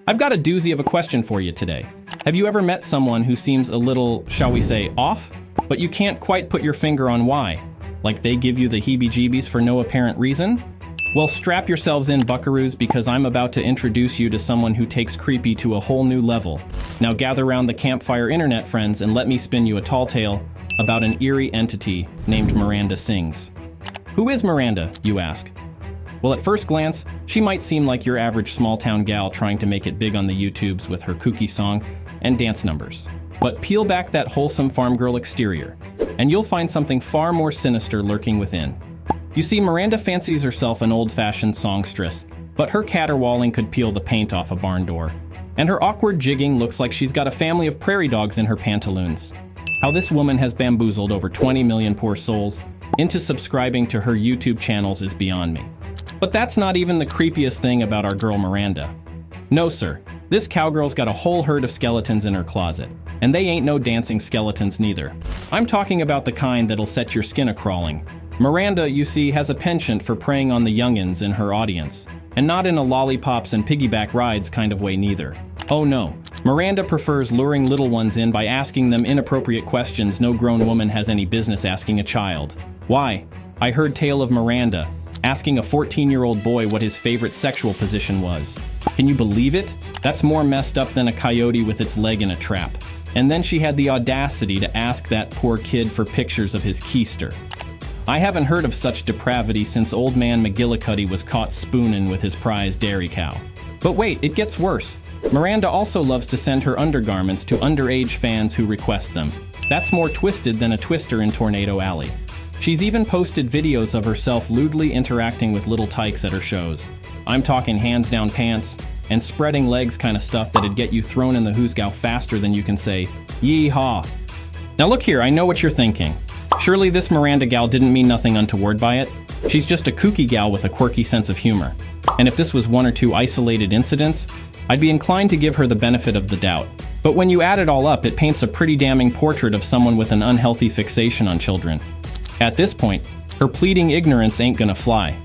I've got a doozy of a question for you today. Have you ever met someone who seems a little, shall we say, off? But you can't quite put your finger on why? Like they give you the heebie-jeebies for no apparent reason? Well, strap yourselves in, buckaroos, because I'm about to introduce you to someone who takes creepy to a whole new level. Now gather round the campfire, internet friends, and let me spin you a tall tale about an eerie entity named Miranda Sings. Who is Miranda, you ask? Well, at first glance, she might seem like your average small-town gal trying to make it big on the YouTubes with her kooky song and dance numbers. But peel back that wholesome farm girl exterior, and you'll find something far more sinister lurking within. You see, Miranda fancies herself an old-fashioned songstress, but her caterwauling could peel the paint off a barn door. And her awkward jigging looks like she's got a family of prairie dogs in her pantaloons. How this woman has bamboozled over 20 million poor souls into subscribing to her YouTube channels is beyond me. But that's not even the creepiest thing about our girl Miranda. No, sir. This cowgirl's got a whole herd of skeletons in her closet. And they ain't no dancing skeletons neither. I'm talking about the kind that'll set your skin a-crawling. Miranda, you see, has a penchant for preying on the youngins in her audience. And not in a lollipops and piggyback rides kind of way neither. Oh no. Miranda prefers luring little ones in by asking them inappropriate questions no grown woman has any business asking a child. Why? I heard tale of Miranda asking a 14-year-old boy what his favorite sexual position was. Can you believe it? That's more messed up than a coyote with its leg in a trap. And then she had the audacity to ask that poor kid for pictures of his keister. I haven't heard of such depravity since old man McGillicuddy was caught spooning with his prize dairy cow. But wait, it gets worse. Miranda also loves to send her undergarments to underage fans who request them. That's more twisted than a twister in Tornado Alley. She's even posted videos of herself lewdly interacting with little tykes at her shows. I'm talking hands down pants and spreading legs kind of stuff that'd get you thrown in the hoosgow faster than you can say, yee-haw. Now look here, I know what you're thinking. Surely this Miranda gal didn't mean nothing untoward by it. She's just a kooky gal with a quirky sense of humor. And if this was one or two isolated incidents, I'd be inclined to give her the benefit of the doubt. But when you add it all up, it paints a pretty damning portrait of someone with an unhealthy fixation on children. At this point, her pleading ignorance ain't gonna fly.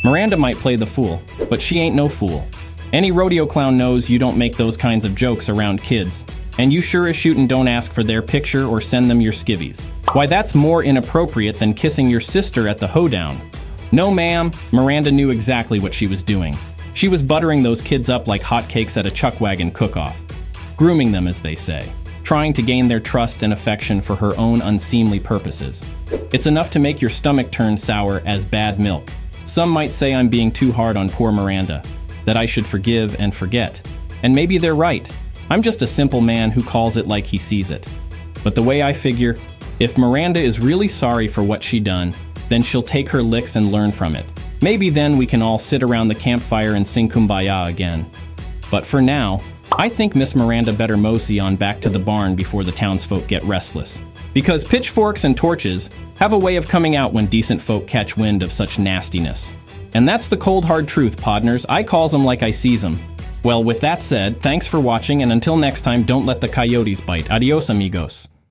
Miranda might play the fool, but she ain't no fool. Any rodeo clown knows you don't make those kinds of jokes around kids, and you sure as shootin' don't ask for their picture or send them your skivvies. Why, that's more inappropriate than kissing your sister at the hoedown. No ma'am, Miranda knew exactly what she was doing. She was buttering those kids up like hotcakes at a chuck wagon cook-off. Grooming them, as they say. Trying to gain their trust and affection for her own unseemly purposes. It's enough to make your stomach turn sour as bad milk. Some might say I'm being too hard on poor Miranda, that I should forgive and forget. And maybe they're right. I'm just a simple man who calls it like he sees it. But the way I figure, if Miranda is really sorry for what she done, then she'll take her licks and learn from it. Maybe then we can all sit around the campfire and sing Kumbaya again. But for now, I think Miss Miranda better mosey on back to the barn before the townsfolk get restless. Because pitchforks and torches have a way of coming out when decent folk catch wind of such nastiness. And that's the cold hard truth, podners. I calls them like I sees them. Well, with that said, thanks for watching, and until next time, don't let the coyotes bite. Adios, amigos.